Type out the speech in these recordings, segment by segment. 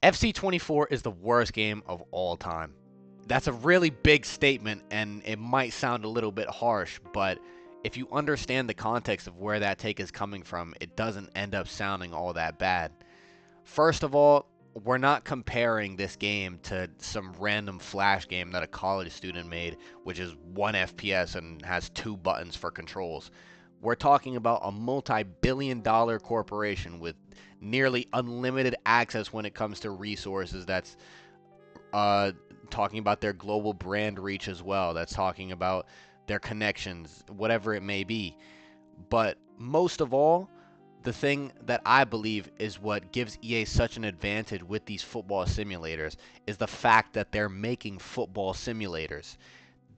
FC24 is the worst game of all time. That's a really big statement, and it might sound a little bit harsh, but if you understand the context of where that take is coming from, it doesn't end up sounding all that bad. First of all, we're not comparing this game to some random flash game that a college student made, which is 1 FPS and has 2 buttons for controls. We're talking about a multi-billion-dollar corporation with nearly unlimited access when it comes to resources. That's talking about their global brand reach as well. That's talking about their connections, whatever it may be. But most of all, the thing that I believe is what gives EA such an advantage with these football simulators is the fact that they're making football simulators.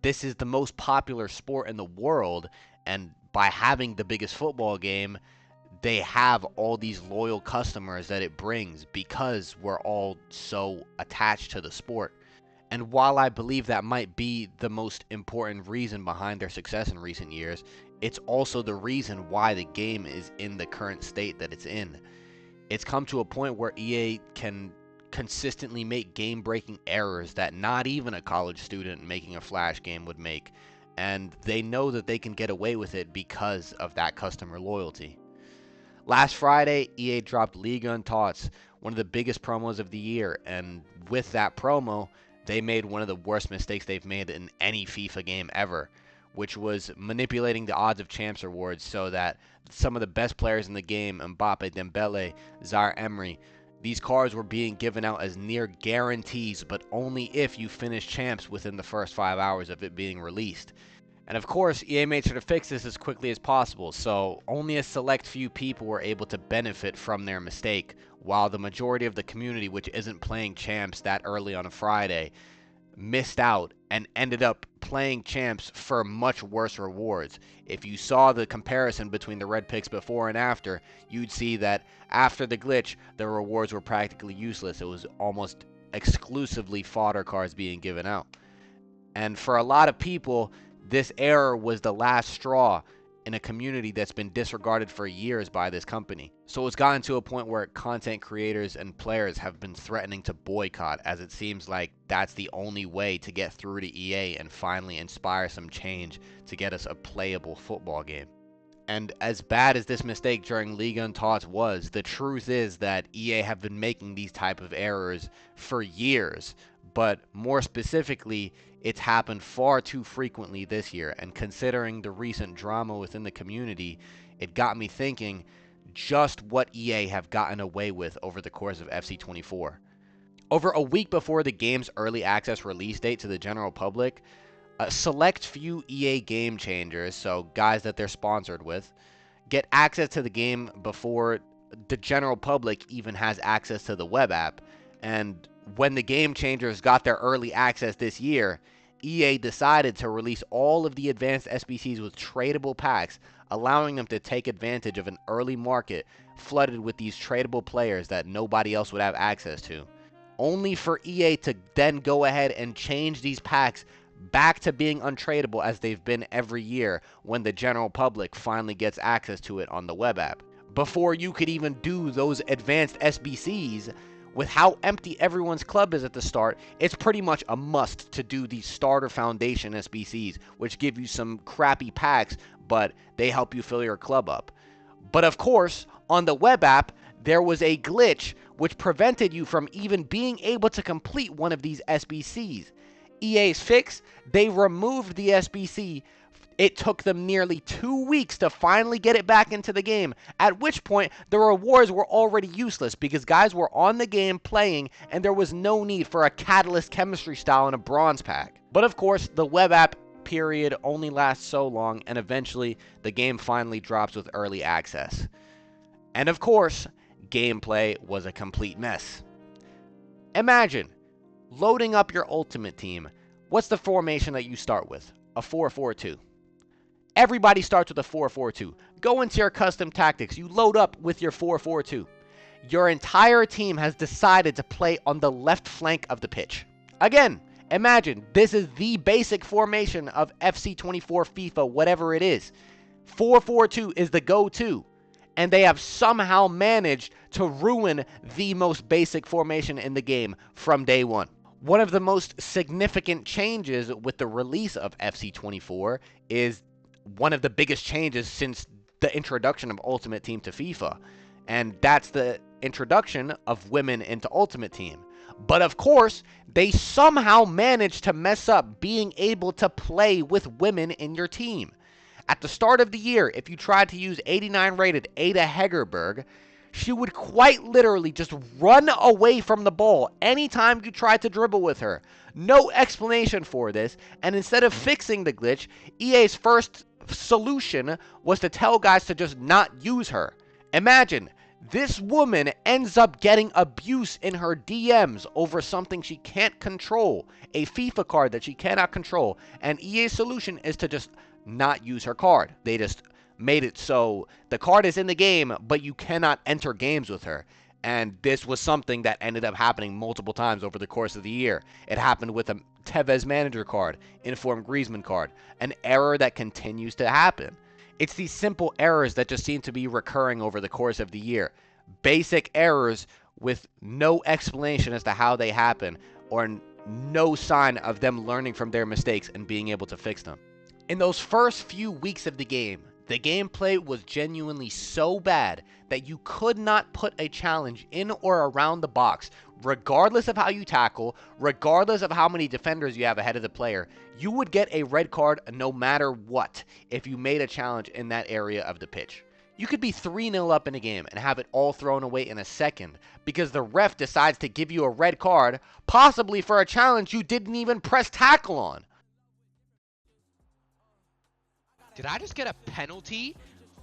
This is the most popular sport in the world, and by having the biggest football game, they have all these loyal customers that it brings because we're all so attached to the sport. And while I believe that might be the most important reason behind their success in recent years, it's also the reason why the game is in the current state that it's in. It's come to a point where EA can consistently make game-breaking errors that not even a college student making a flash game would make, and they know that they can get away with it because of that customer loyalty. Last Friday, EA dropped Liga and Tots, one of the biggest promos of the year, and with that promo, they made one of the worst mistakes they've made in any FIFA game ever, which was manipulating the odds of champs rewards so that some of the best players in the game, Mbappe, Dembele, Zaire-Emery, these cards were being given out as near guarantees, but only if you finish champs within the first 5 hours of it being released. And of course, EA made sure to fix this as quickly as possible, so only a select few people were able to benefit from their mistake, while the majority of the community, which isn't playing champs that early on a Friday, missed out and ended up playing champs for much worse rewards. If you saw the comparison between the red picks before and after, you'd see that after the glitch, the rewards were practically useless. It was almost exclusively fodder cards being given out. And for a lot of people, this error was the last straw in a community that's been disregarded for years by this company. So it's gotten to a point where content creators and players have been threatening to boycott, as it seems like that's the only way to get through to EA and finally inspire some change to get us a playable football game. And as bad as this mistake during Liga and Tots was, the truth is that EA have been making these type of errors for years. But more specifically, it's happened far too frequently this year, and considering the recent drama within the community, it got me thinking just what EA have gotten away with over the course of FC24. Over a week before the game's early access release date to the general public, a select few EA game changers, so guys that they're sponsored with, get access to the game before the general public even has access to the web app. And when the game changers got their early access this year, EA decided to release all of the advanced SBCs with tradable packs, allowing them to take advantage of an early market flooded with these tradable players that nobody else would have access to. Only for EA to then go ahead and change these packs back to being untradeable as they've been every year when the general public finally gets access to it on the web app. Before you could even do those advanced SBCs, with how empty everyone's club is at the start, it's pretty much a must to do these starter foundation SBCs, which give you some crappy packs, but they help you fill your club up. But of course, on the web app, there was a glitch which prevented you from even being able to complete one of these SBCs. EA's fix, they removed the SBC. It took them nearly 2 weeks to finally get it back into the game, at which point the rewards were already useless because guys were on the game playing and there was no need for a Catalyst chemistry style in a bronze pack. But of course, the web app period only lasts so long, and eventually the game finally drops with early access. And of course, gameplay was a complete mess. Imagine loading up your ultimate team. What's the formation that you start with? A 4-4-2. Everybody starts with a 4-4-2. Go into your custom tactics. You load up with your 4-4-2. Your entire team has decided to play on the left flank of the pitch. Again, imagine this is the basic formation of FC24, FIFA, whatever it is. 4-4-2 is the go-to. and they have somehow managed to ruin the most basic formation in the game from day one. One of the most significant changes with the release of FC24 is one of the biggest changes since the introduction of Ultimate Team to FIFA, and that's the introduction of women into Ultimate Team. But of course, they somehow managed to mess up being able to play with women in your team. At the start of the year, if you tried to use 89 rated Ada Hegerberg, she would quite literally just run away from the ball anytime you tried to dribble with her. No explanation for this, and instead of fixing the glitch, EA's first solution was to tell guys to just not use her. Imagine, this woman ends up getting abuse in her DMs over something she can't control, a FIFA card that she cannot control, and EA's solution is to just not use her card. They just made it so the card is in the game, but you cannot enter games with her. And this was something that ended up happening multiple times over the course of the year. It happened with a Tevez manager card, Inform Griezmann card, an error that continues to happen. It's these simple errors that just seem to be recurring over the course of the year. Basic errors with no explanation as to how they happen, or no sign of them learning from their mistakes and being able to fix them. In those first few weeks of the gameplay was genuinely so bad that you could not put a challenge in or around the box, regardless of how you tackle, regardless of how many defenders you have ahead of the player. You would get a red card no matter what if you made a challenge in that area of the pitch. You could be 3-0 up in a game and have it all thrown away in a second because the ref decides to give you a red card, possibly for a challenge you didn't even press tackle on. Did I just get a penalty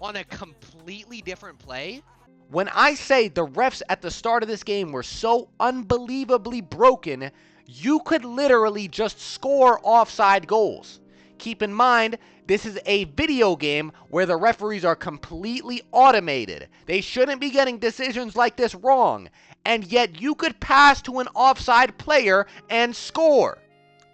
on a completely different play? When I say the refs at the start of this game were so unbelievably broken, you could literally just score offside goals. Keep in mind, this is a video game where the referees are completely automated. They shouldn't be getting decisions like this wrong, and yet you could pass to an offside player and score.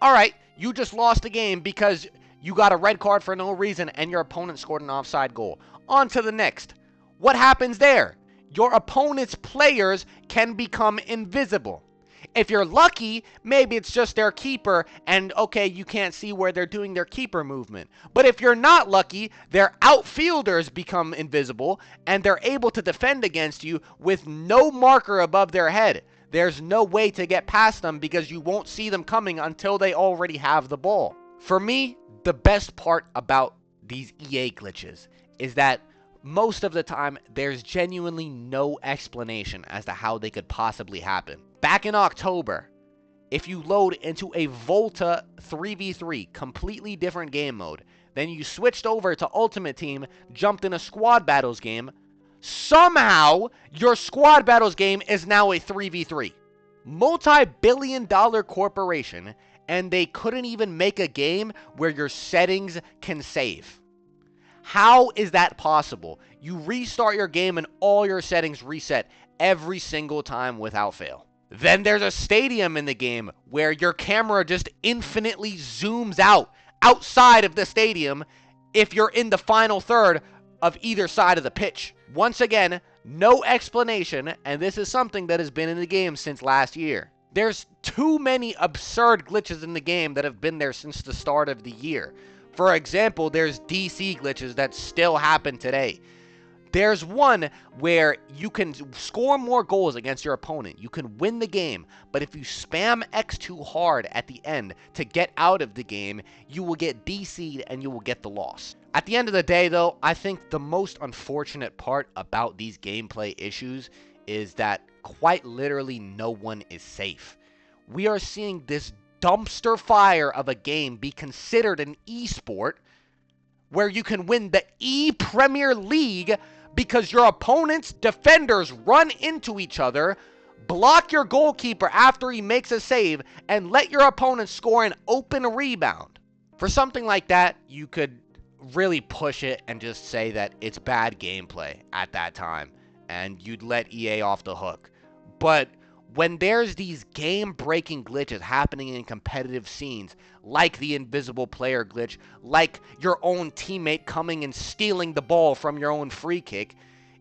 Alright, you just lost the game because you got a red card for no reason and your opponent scored an offside goal. On to the next. What happens there? Your opponent's players can become invisible. If you're lucky, maybe it's just their keeper and okay, you can't see where they're doing their keeper movement. But if you're not lucky, their outfielders become invisible and they're able to defend against you with no marker above their head. There's no way to get past them because you won't see them coming until they already have the ball. For me, the best part about these EA glitches is that most of the time there's genuinely no explanation as to how they could possibly happen. Back in October, if you load into a Volta 3v3, completely different game mode, then you switched over to Ultimate Team, jumped in a Squad Battles game, somehow your Squad Battles game is now a 3v3. Multi-billion-dollar corporation, and they couldn't even make a game where your settings can save. How is that possible? You restart your game and all your settings reset every single time without fail. Then there's a stadium in the game where your camera just infinitely zooms out outside of the stadium if you're in the final third of either side of the pitch. Once again, no explanation, and this is something that has been in the game since last year. There's too many absurd glitches in the game that have been there since the start of the year. For example, there's DC glitches that still happen today. There's one where you can score more goals against your opponent. You can win the game, but if you spam X too hard at the end to get out of the game, you will get DC'd and you will get the loss. At the end of the day, though, I think the most unfortunate part about these gameplay issues is that quite literally no one is safe. We are seeing this dumpster fire of a game be considered an esport where you can win the E-Premier League because your opponent's defenders run into each other, block your goalkeeper after he makes a save, and let your opponent score an open rebound. For something like that, you could really push it and just say that it's bad gameplay at that time, and you'd let EA off the hook. But when there's these game-breaking glitches happening in competitive scenes, like the invisible player glitch, like your own teammate coming and stealing the ball from your own free kick,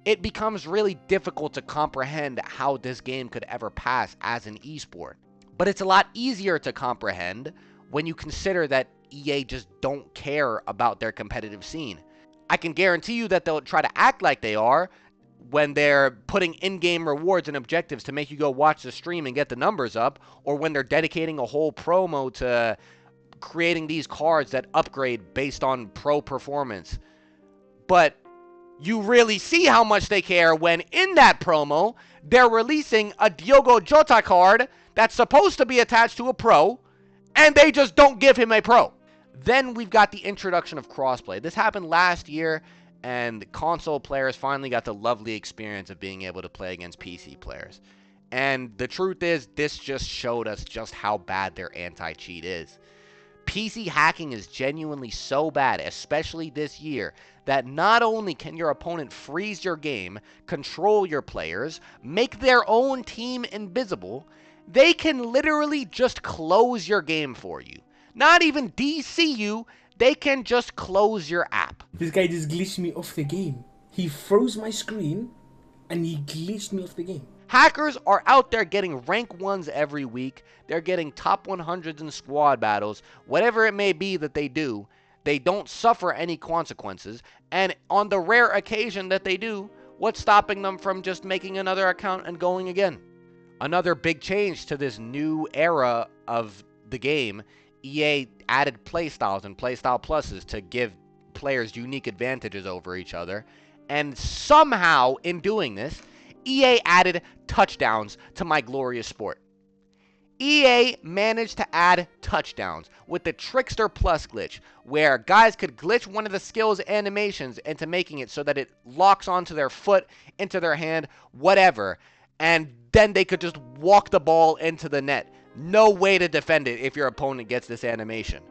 it becomes really difficult to comprehend how this game could ever pass as an esport. But it's a lot easier to comprehend when you consider that EA just don't care about their competitive scene. I can guarantee you that they'll try to act like they are when they're putting in-game rewards and objectives to make you go watch the stream and get the numbers up, or when they're dedicating a whole promo to creating these cards that upgrade based on pro performance. But you really see how much they care when in that promo, they're releasing a Diogo Jota card that's supposed to be attached to a pro, and they just don't give him a pro. Then we've got the introduction of crossplay. This happened last year, and console players finally got the lovely experience of being able to play against PC players. And the truth is, this just showed us just how bad their anti-cheat is. PC hacking is genuinely so bad, especially this year, that not only can your opponent freeze your game, control your players, make their own team invisible, they can literally just close your game for you. Not even DC you, they can just close your app. This guy just glitched me off the game. He froze my screen and he glitched me off the game. Hackers are out there getting rank 1s every week. They're getting top 100s in squad battles. Whatever it may be that they do, they don't suffer any consequences. And on the rare occasion that they do, what's stopping them from just making another account and going again? Another big change to this new era of the game, EA added playstyles and playstyle pluses to give players unique advantages over each other. And somehow, in doing this, EA added touchdowns to my glorious sport. EA managed to add touchdowns with the Trickster Plus glitch, where guys could glitch one of the skills animations into making it so that it locks onto their foot, into their hand, whatever, and then they could just walk the ball into the net. No way to defend it if your opponent gets this animation.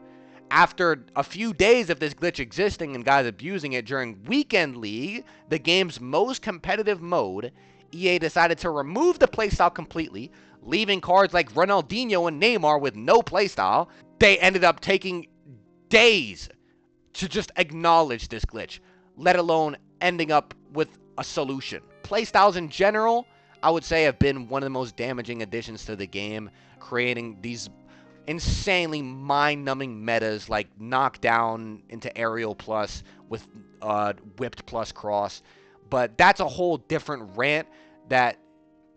After a few days of this glitch existing and guys abusing it during Weekend League, the game's most competitive mode, EA decided to remove the playstyle completely, leaving cards like Ronaldinho and Neymar with no playstyle. They ended up taking days to just acknowledge this glitch, let alone ending up with a solution. Playstyles in general, I would say, have been one of the most damaging additions to the game, creating these insanely mind-numbing metas like knockdown into aerial plus with whipped plus cross. But that's a whole different rant that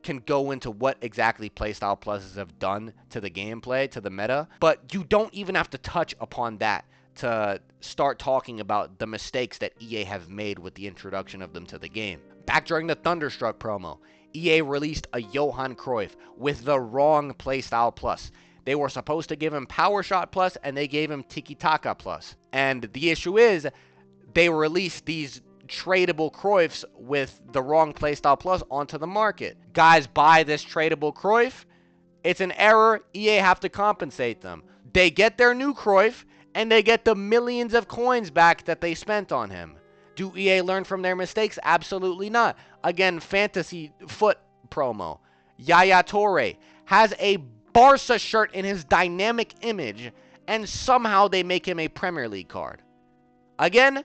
can go into what exactly playstyle pluses have done to the gameplay, to the meta. But you don't even have to touch upon that to start talking about the mistakes that EA have made with the introduction of them to the game. Back during the Thunderstruck promo, EA released a Johan Cruyff with the wrong playstyle plus. They were supposed to give him Power Shot Plus, and they gave him Tiki Taka Plus. And the issue is, they released these tradable Cruyffs with the wrong playstyle plus onto the market. Guys buy this tradable Cruyff. It's an error. EA have to compensate them. They get their new Cruyff, and they get the millions of coins back that they spent on him. Do EA learn from their mistakes? Absolutely not. Again, Fantasy Foot promo. Yaya Toure has a Barca shirt in his dynamic image, and somehow they make him a Premier League card. Again,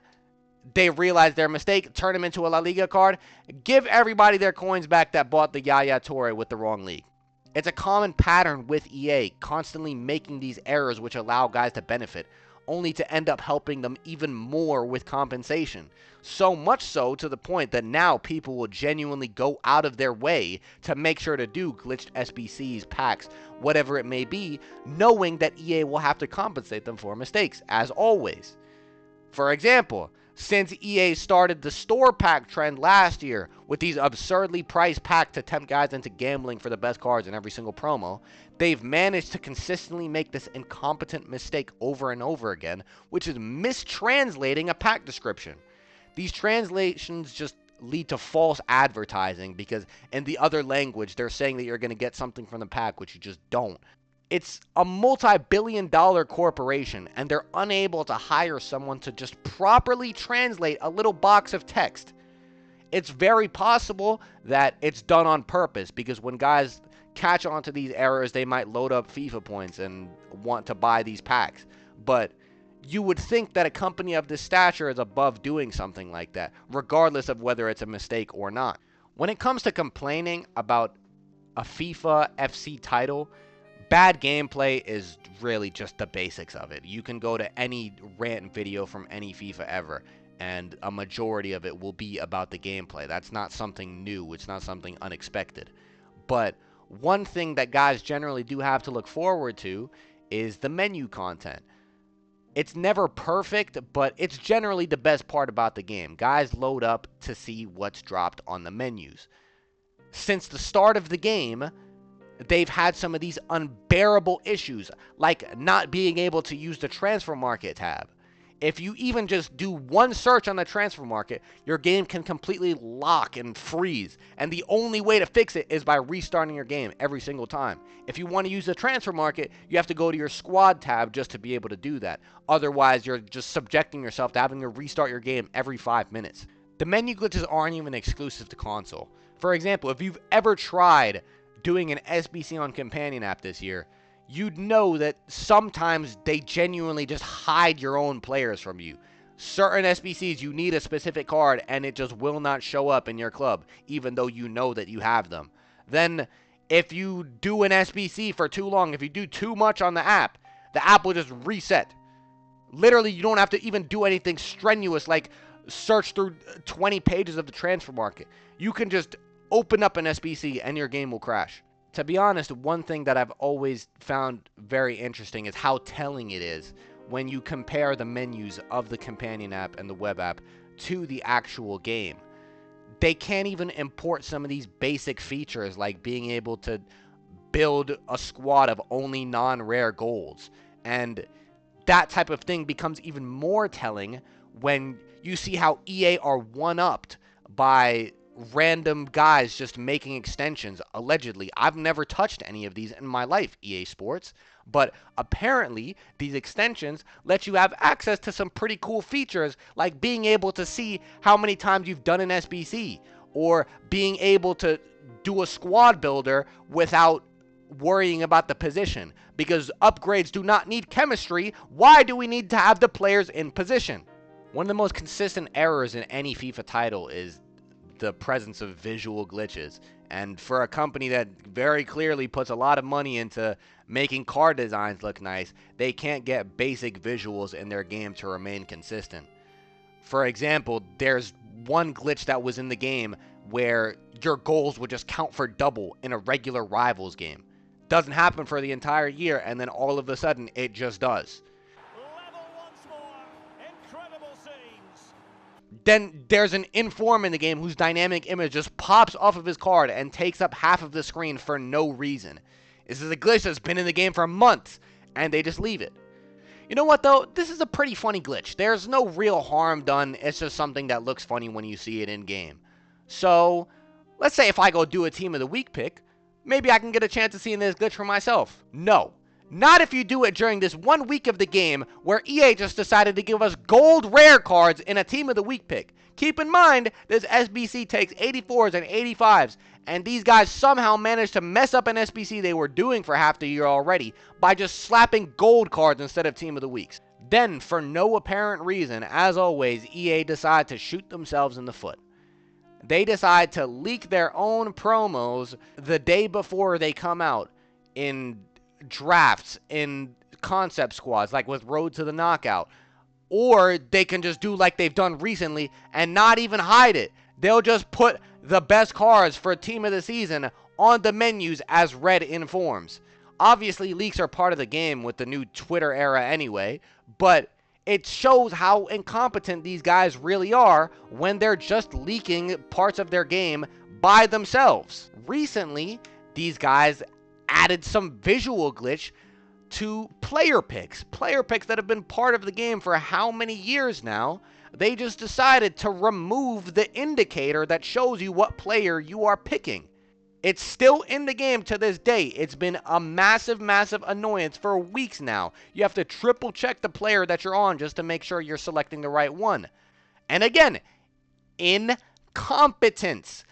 they realize their mistake, turn him into a La Liga card, give everybody their coins back that bought the Yaya Toure with the wrong league. It's a common pattern with EA, constantly making these errors which allow guys to benefit, only to end up helping them even more with compensation. So much so to the point that now people will genuinely go out of their way to make sure to do glitched SBCs, packs, whatever it may be, knowing that EA will have to compensate them for mistakes, as always. For example, since EA started the store pack trend last year with these absurdly priced packs to tempt guys into gambling for the best cards in every single promo, they've managed to consistently make this incompetent mistake over and over again, which is mistranslating a pack description. These translations just lead to false advertising because in the other language, they're saying that you're going to get something from the pack, which you just don't. It's a multi-billion-dollar corporation, and they're unable to hire someone to just properly translate a little box of text. It's very possible that it's done on purpose, because when guys catch on to these errors, they might load up FIFA points and want to buy these packs. But You would think that a company of this stature is above doing something like that, regardless of whether it's a mistake or not. When it comes to complaining about a FIFA FC title, bad gameplay is really just the basics of it. You can go to any rant video from any FIFA ever, and a majority of it will be about the gameplay. That's not something new. It's not something unexpected. But one thing that guys generally do have to look forward to is the menu content. It's never perfect, but it's generally the best part about the game. Guys load up to see what's dropped on the menus. Since the start of the game, they've had some of these unbearable issues, like not being able to use the transfer market tab. If you even just do one search on the transfer market, your game can completely lock and freeze. And the only way to fix it is by restarting your game every single time. If you want to use the transfer market, you have to go to your squad tab just to be able to do that. Otherwise, you're just subjecting yourself to having to restart your game every 5 minutes. The menu glitches aren't even exclusive to console. For example, if you've ever tried doing an SBC on Companion app this year, you'd know that sometimes they genuinely just hide your own players from you. Certain SBCs, you need a specific card, and it just will not show up in your club, even though you know that you have them. Then, if you do an SBC for too long, if you do too much on the app will just reset. Literally, you don't have to even do anything strenuous like search through 20 pages of the transfer market. You can just open up an SBC and your game will crash. To be honest, one thing that I've always found very interesting is how telling it is when you compare the menus of the companion app and the web app to the actual game. They can't even import some of these basic features like being able to build a squad of only non-rare golds. And that type of thing becomes even more telling when you see how EA are one-upped by random guys just making extensions, allegedly. I've never touched any of these in my life, EA Sports, but apparently these extensions let you have access to some pretty cool features, like being able to see how many times you've done an SBC, or being able to do a squad builder without worrying about the position, because upgrades do not need chemistry. Why do we need to have the players in position? One of the most consistent errors in any FIFA title is the presence of visual glitches, and for a company that very clearly puts a lot of money into making card designs look nice, they can't get basic visuals in their game to remain consistent. For example, there's one glitch that was in the game where your goals would just count for double in a regular Rivals game. Doesn't happen for the entire year, and then all of a sudden it just does. Then there's an inform in the game whose dynamic image just pops off of his card and takes up half of the screen for no reason. This is a glitch that's been in the game for months, and they just leave it. You know what, though? This is a pretty funny glitch. There's no real harm done. It's just something that looks funny when you see it in-game. So, let's say if I go do a Team of the Week pick, maybe I can get a chance of seeing this glitch for myself. No. Not if you do it during this 1 week of the game where EA just decided to give us gold rare cards in a Team of the Week pick. Keep in mind, this SBC takes 84s and 85s, and these guys somehow managed to mess up an SBC they were doing for half the year already by just slapping gold cards instead of Team of the Weeks. Then, for no apparent reason, as always, EA decide to shoot themselves in the foot. They decide to leak their own promos the day before they come out in drafts, in concept squads, like with Road to the Knockout. Or they can just do like they've done recently and not even hide it. They'll just put the best cards for Team of the Season on the menus as red informs. Obviously, leaks are part of the game with the new Twitter era anyway, but it shows how incompetent these guys really are when they're just leaking parts of their game by themselves. Recently, these guys added some visual glitch to player picks that have been part of the game for how many years now. They just decided to remove the indicator that shows you what player you are picking. It's still in the game to this day. It's been a massive annoyance for weeks now. You have to triple check the player that you're on just to make sure you're selecting the right one. And again, incompetence.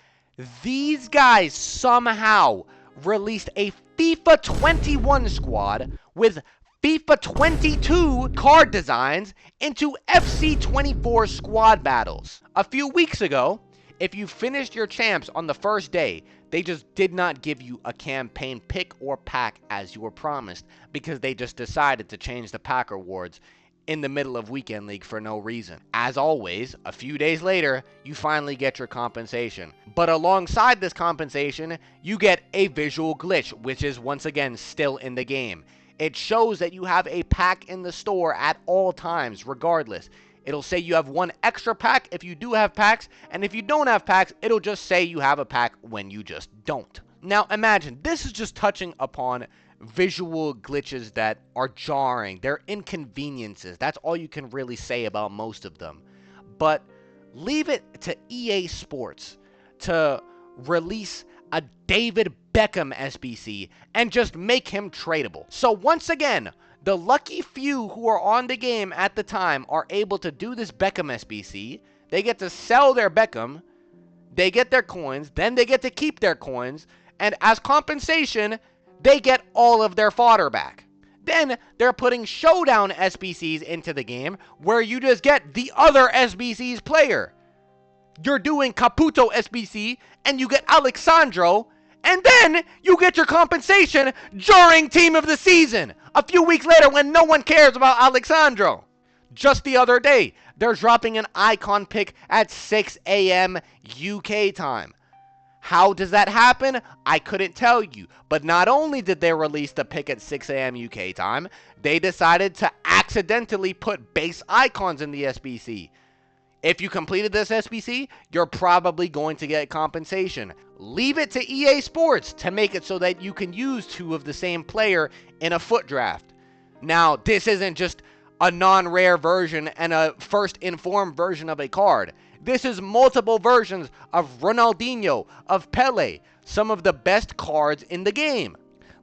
These guys somehow released a FIFA 21 squad with FIFA 22 card designs into FC 24 squad battles. A few weeks ago, if you finished your champs on the first day, they just did not give you a campaign pick or pack as you were promised because they just decided to change the pack rewards in the middle of Weekend League for no reason. As always, a few days later, you finally get your compensation. But alongside this compensation, you get a visual glitch, which is once again still in the game. It shows that you have a pack in the store at all times, regardless. It'll say you have one extra pack if you do have packs, and if you don't have packs, it'll just say you have a pack when you just don't. Now imagine, this is just touching upon visual glitches that are jarring. They're inconveniences. That's all you can really say about most of them. But leave it to EA Sports to release a David Beckham SBC and just make him tradable. So once again, the lucky few who are on the game at the time are able to do this Beckham SBC. They get to sell their Beckham, they get their coins, then they get to keep their coins, and as compensation, they get all of their fodder back. Then they're putting showdown SBCs into the game where you just get the other SBC's player. You're doing Caputo SBC and you get Alexandro, and then you get your compensation during Team of the Season a few weeks later when no one cares about Alexandro. Just the other day, they're dropping an icon pick at 6 a.m. UK time. How does that happen? I couldn't tell you. But not only did they release the pick at 6 a.m. UK time, they decided to accidentally put base icons in the SBC. If you completed this SBC, you're probably going to get compensation. Leave it to EA Sports to make it so that you can use two of the same player in a foot draft. Now, this isn't just a non-rare version and a first informed version of a card. This is multiple versions of Ronaldinho, of Pele, some of the best cards in the game.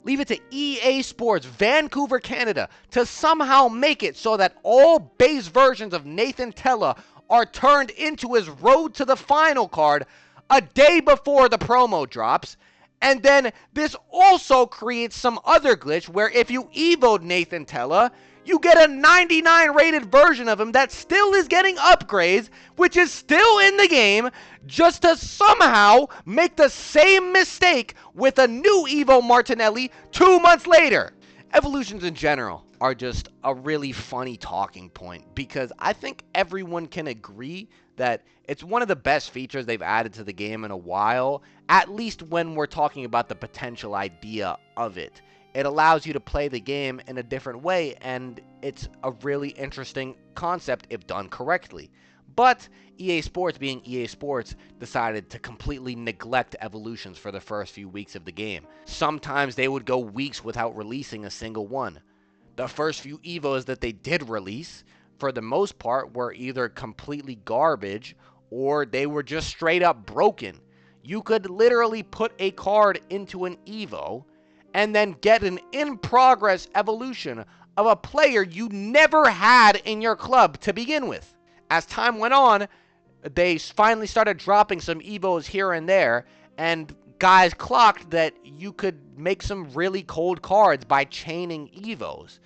Leave it to EA Sports Vancouver, Canada to somehow make it so that all base versions of Nathan Tella are turned into his Road to the Final card a day before the promo drops. And then this also creates some other glitch where if you evoed Nathan Tella, you get a 99 rated version of him that still is getting upgrades, which is still in the game, just to somehow make the same mistake with a new Evo Martinelli 2 months later. Evolutions in general are just a really funny talking point because I think everyone can agree that it's one of the best features they've added to the game in a while, at least when we're talking about the potential idea of it. It allows you to play the game in a different way, and it's a really interesting concept if done correctly. But EA Sports, being EA Sports, decided to completely neglect evolutions for the first few weeks of the game. Sometimes they would go weeks without releasing a single one. The first few Evos that they did release, for the most part, were either completely garbage or they were just straight up broken. You could literally put a card into an Evo and then get an in-progress evolution of a player you never had in your club to begin with. As time went on, they finally started dropping some Evos here and there, and guys clocked that you could make some really cold cards by chaining Evos.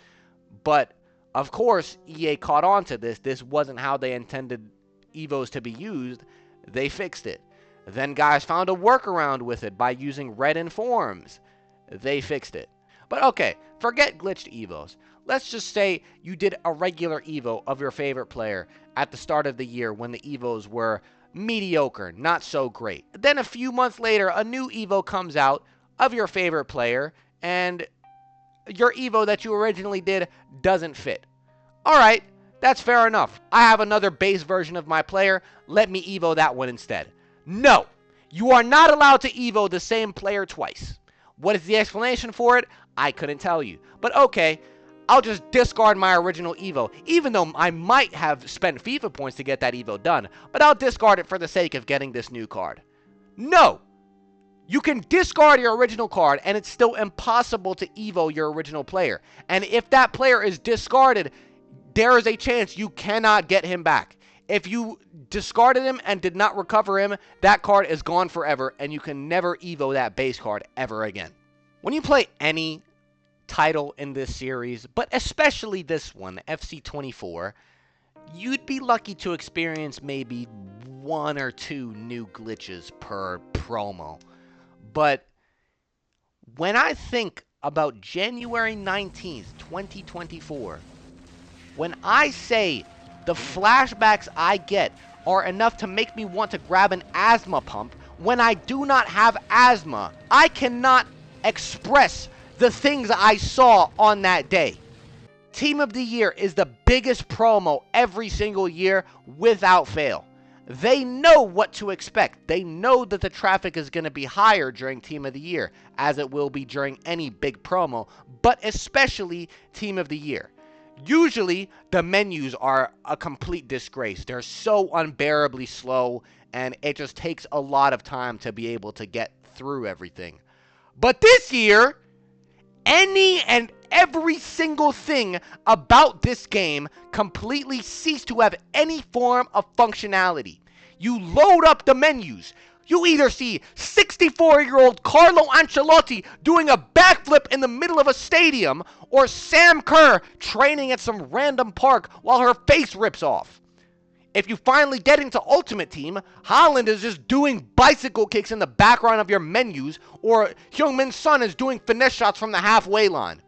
But, of course, EA caught on to this. This wasn't how they intended Evos to be used. They fixed it. Then guys found a workaround with it by using red informs. They fixed it. But okay, forget glitched Evos. Let's just say you did a regular Evo of your favorite player at the start of the year when the Evos were mediocre, not so great. Then a few months later, a new Evo comes out of your favorite player, and your Evo that you originally did doesn't fit. Alright, that's fair enough. I have another base version of my player. Let me Evo that one instead. No, you are not allowed to Evo the same player twice. What is the explanation for it? I couldn't tell you. But okay, I'll just discard my original Evo, even though I might have spent FIFA points to get that Evo done, but I'll discard it for the sake of getting this new card. No! You can discard your original card, and it's still impossible to Evo your original player. And if that player is discarded, there is a chance you cannot get him back. If you discarded him and did not recover him, that card is gone forever, and you can never Evo that base card ever again. When you play any title in this series, but especially this one, FC24, you'd be lucky to experience maybe 1 or 2 new glitches per promo. But when I think about January 19th, 2024, when I say the flashbacks I get are enough to make me want to grab an asthma pump, when I do not have asthma, I cannot express the things I saw on that day. Team of the Year is the biggest promo every single year without fail. They know what to expect. They know that the traffic is going to be higher during Team of the Year, as it will be during any big promo, but especially Team of the Year. Usually, the menus are a complete disgrace. They're so unbearably slow, and it just takes a lot of time to be able to get through everything. But this year, any and every single thing about this game completely ceased to have any form of functionality. You load up the menus. You either see 64-year-old Carlo Ancelotti doing a backflip in the middle of a stadium, or Sam Kerr training at some random park while her face rips off. If you finally get into Ultimate Team, Haaland is just doing bicycle kicks in the background of your menus, or Heung-min Son is doing finesse shots from the halfway line.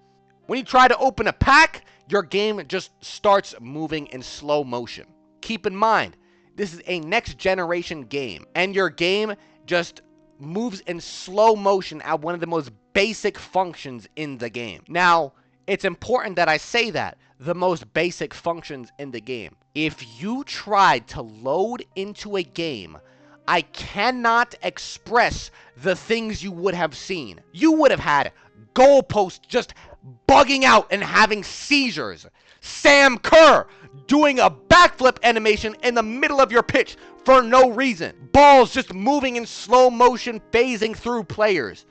When you try to open a pack, your game just starts moving in slow motion. Keep in mind, this is a next generation game, and your game just moves in slow motion at one of the most basic functions in the game. Now, it's important that I say that, the most basic functions in the game. If you tried to load into a game, I cannot express the things you would have seen. You would have had goalposts just bugging out and having seizures. Sam Kerr doing a backflip animation in the middle of your pitch for no reason. Balls just moving in slow motion, phasing through players.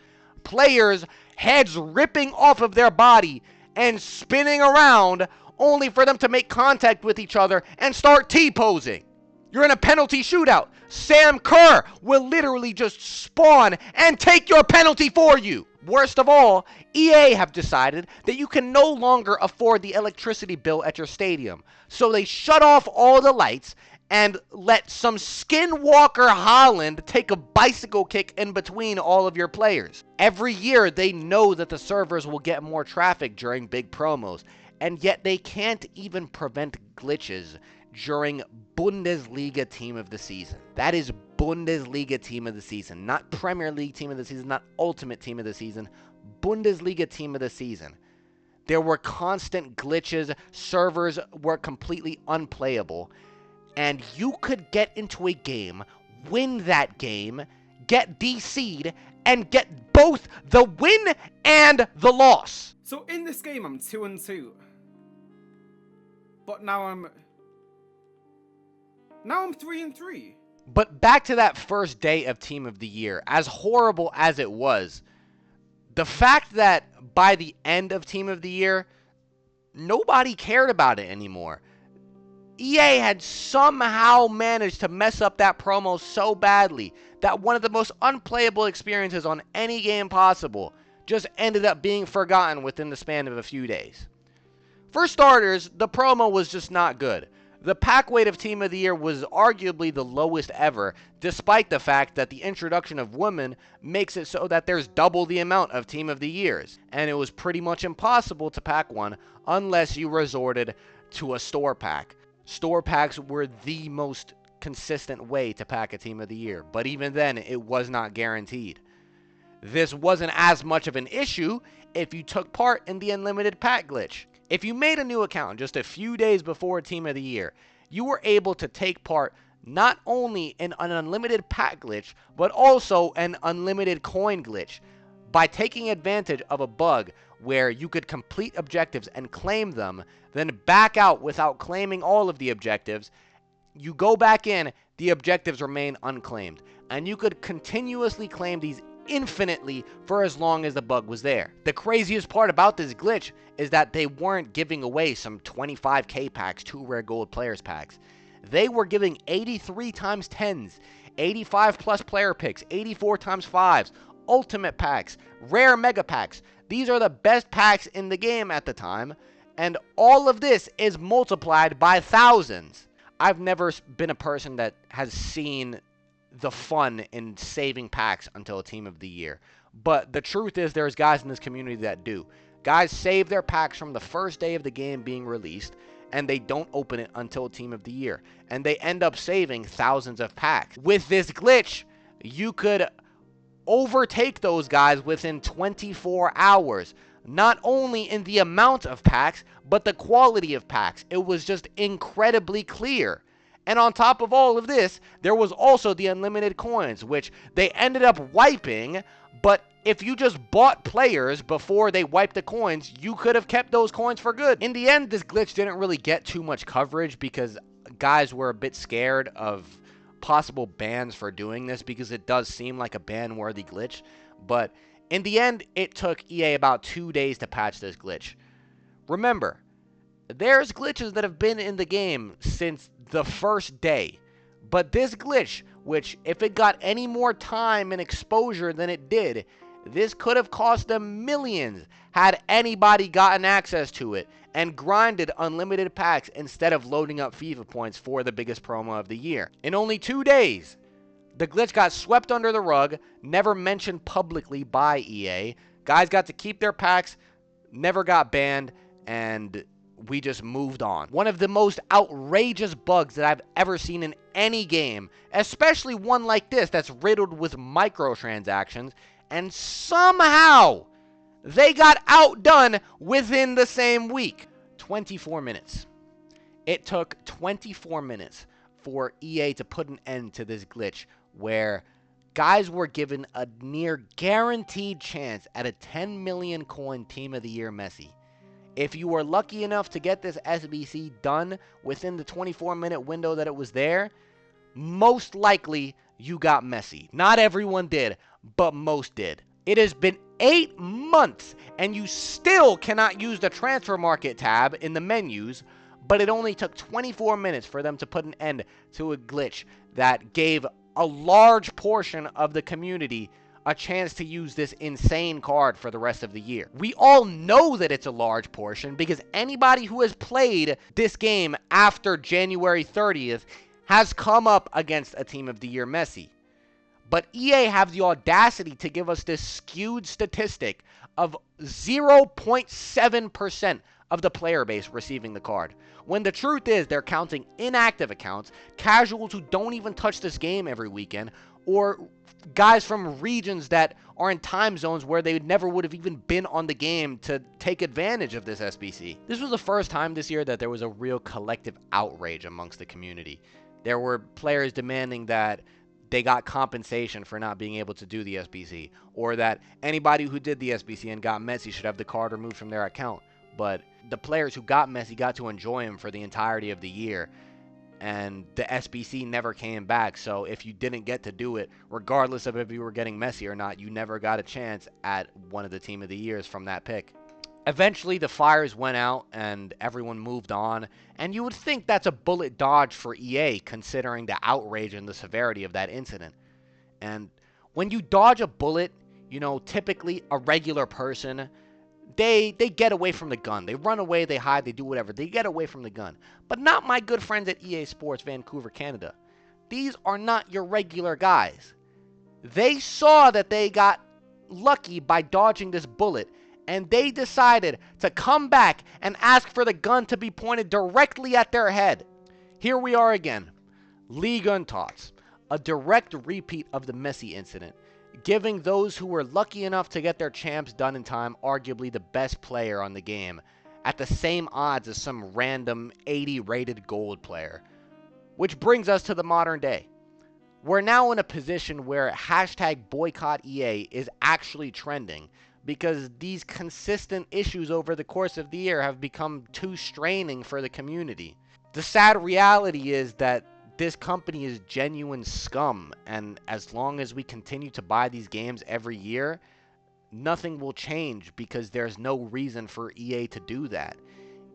Players' heads ripping off of their body and spinning around only for them to make contact with each other and start T-posing. You're in a penalty shootout. Sam Kerr will literally just spawn and take your penalty for you. Worst of all, EA have decided that you can no longer afford the electricity bill at your stadium. So they shut off all the lights and let some skinwalker Haaland take a bicycle kick in between all of your players. Every year they know that the servers will get more traffic during big promos, and yet they can't even prevent glitches during Bundesliga Team of the Season. That is Bundesliga Team of the Season, not Premier League Team of the Season, not Ultimate Team of the Season, Bundesliga Team of the Season. There were constant glitches, servers were completely unplayable, and you could get into a game, win that game, get DC'd, and get both the win and the loss. So in this game, I'm 2-2. But now I'm 3-3. But back to that first day of Team of the Year, as horrible as it was, the fact that by the end of Team of the Year, nobody cared about it anymore. EA had somehow managed to mess up that promo so badly that one of the most unplayable experiences on any game possible just ended up being forgotten within the span of a few days. For starters, the promo was just not good. The pack weight of Team of the Year was arguably the lowest ever, despite the fact that the introduction of women makes it so that there's double the amount of Team of the Years, and it was pretty much impossible to pack one unless you resorted to a store pack. Store packs were the most consistent way to pack a Team of the Year, but even then, it was not guaranteed. This wasn't as much of an issue if you took part in the unlimited pack glitch. If you made a new account just a few days before Team of the Year, you were able to take part not only in an unlimited pack glitch, but also an unlimited coin glitch by taking advantage of a bug where you could complete objectives and claim them, then back out without claiming all of the objectives. You go back in, the objectives remain unclaimed, and you could continuously claim these infinitely for as long as the bug was there. The craziest part about this glitch is that they weren't giving away some 25k packs, 2 rare gold players packs. They were giving 83 times 10s, 85 plus player picks, 84 times 5s, ultimate packs, rare mega packs. These are the best packs in the game at the time, and all of this is multiplied by thousands. I've never been a person that has seen the fun in saving packs until a team of the year. But the truth is there's guys in this community that do. Guys save their packs from the first day of the game being released, and they don't open it until team of the year. And they end up saving thousands of packs. With this glitch, you could overtake those guys within 24 hours. Not only in the amount of packs, but the quality of packs. It was just incredibly clear. And on top of all of this, there was also the unlimited coins, which they ended up wiping. But if you just bought players before they wiped the coins, you could have kept those coins for good. In the end, this glitch didn't really get too much coverage because guys were a bit scared of possible bans for doing this, because it does seem like a ban-worthy glitch. But in the end, it took EA about 2 days to patch this glitch. Remember, there's glitches that have been in the game since the first day. But this glitch, which if it got any more time and exposure than it did, this could have cost them millions had anybody gotten access to it and grinded unlimited packs instead of loading up FIFA points for the biggest promo of the year. In only 2 days, the glitch got swept under the rug, never mentioned publicly by EA. Guys got to keep their packs, never got banned, and we just moved on. One of the most outrageous bugs that I've ever seen in any game, especially one like this that's riddled with microtransactions, and somehow they got outdone within the same week. 24 minutes. It took 24 minutes for EA to put an end to this glitch where guys were given a near guaranteed chance at a 10 million coin Team of the Year Messi. If you were lucky enough to get this SBC done within the 24-minute window that it was there, most likely you got Messi. Not everyone did, but most did. It has been 8 months, and you still cannot use the transfer market tab in the menus, but it only took 24 minutes for them to put an end to a glitch that gave a large portion of the community a chance to use this insane card for the rest of the year. We all know that it's a large portion because anybody who has played this game after January 30th has come up against a Team of the Year Messi. But EA have the audacity to give us this skewed statistic of 0.7% of the player base receiving the card, when the truth is they're counting inactive accounts, casuals who don't even touch this game every weekend, or guys from regions that are in time zones where they never would have even been on the game to take advantage of this SBC. This was the first time this year that there was a real collective outrage amongst the community. There were players demanding that they got compensation for not being able to do the SBC, or that anybody who did the SBC and got Messi should have the card removed from their account. But the players who got Messi got to enjoy him for the entirety of the year, and the SBC never came back. So if you didn't get to do it, regardless of if you were getting Messi or not, you never got a chance at one of the Team of the Years from that pick. Eventually, the fires went out and everyone moved on, and you would think that's a bullet dodge for EA considering the outrage and the severity of that incident. And when you dodge a bullet, you know, typically a regular person, they get away from the gun. They run away, they hide, they do whatever. They get away from the gun. But not my good friends at EA Sports Vancouver, Canada. These are not your regular guys. They saw that they got lucky by dodging this bullet, and they decided to come back and ask for the gun to be pointed directly at their head. Here we are again. League Untots. A direct repeat of the Messi incident, giving those who were lucky enough to get their champs done in time arguably the best player on the game, at the same odds as some random 80 rated gold player. Which brings us to the modern day. We're now in a position where hashtag boycott EA is actually trending, because these consistent issues over the course of the year have become too straining for the community. The sad reality is that this company is genuine scum, and as long as we continue to buy these games every year, nothing will change because there's no reason for EA to do that.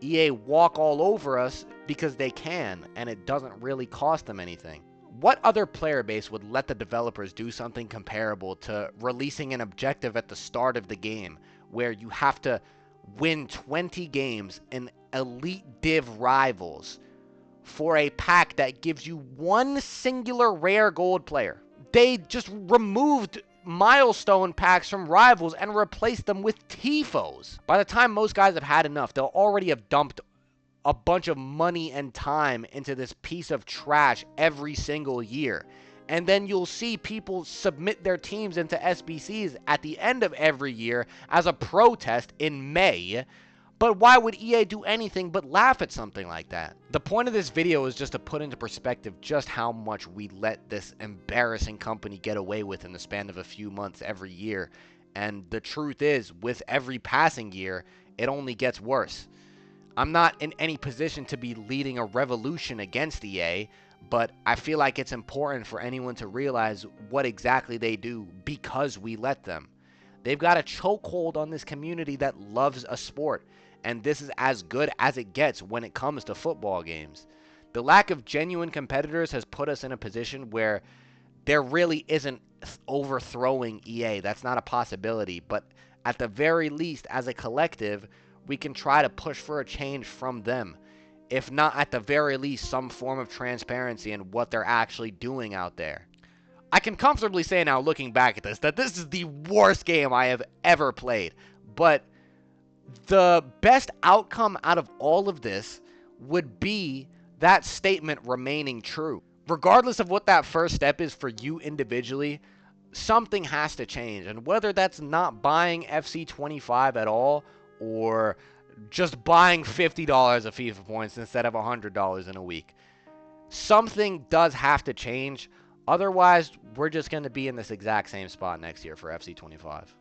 EA walk all over us because they can, and it doesn't really cost them anything. What other player base would let the developers do something comparable to releasing an objective at the start of the game where you have to win 20 games in Elite Div Rivals for a pack that gives you one singular rare gold player? They just removed milestone packs from Rivals and replaced them with TIFOs. By the time most guys have had enough, they'll already have dumped a bunch of money and time into this piece of trash every single year. And then you'll see people submit their teams into SBCs at the end of every year as a protest in May. But why would EA do anything but laugh at something like that? The point of this video is just to put into perspective just how much we let this embarrassing company get away with in the span of a few months every year. And the truth is, with every passing year, it only gets worse. I'm not in any position to be leading a revolution against EA, but I feel like it's important for anyone to realize what exactly they do because we let them. They've got a chokehold on this community that loves a sport, and this is as good as it gets when it comes to football games. The lack of genuine competitors has put us in a position where there really isn't overthrowing EA. That's not a possibility, but at the very least, as a collective, we can try to push for a change from them. If not, at the very least, some form of transparency in what they're actually doing out there. I can comfortably say now, looking back at this, that this is the worst game I have ever played. But the best outcome out of all of this would be that statement remaining true. Regardless of what that first step is for you individually, something has to change. And whether that's not buying FC 25 at all, or just buying $50 of FIFA points instead of $100 in a week, something does have to change. Otherwise, we're just going to be in this exact same spot next year for FC 25.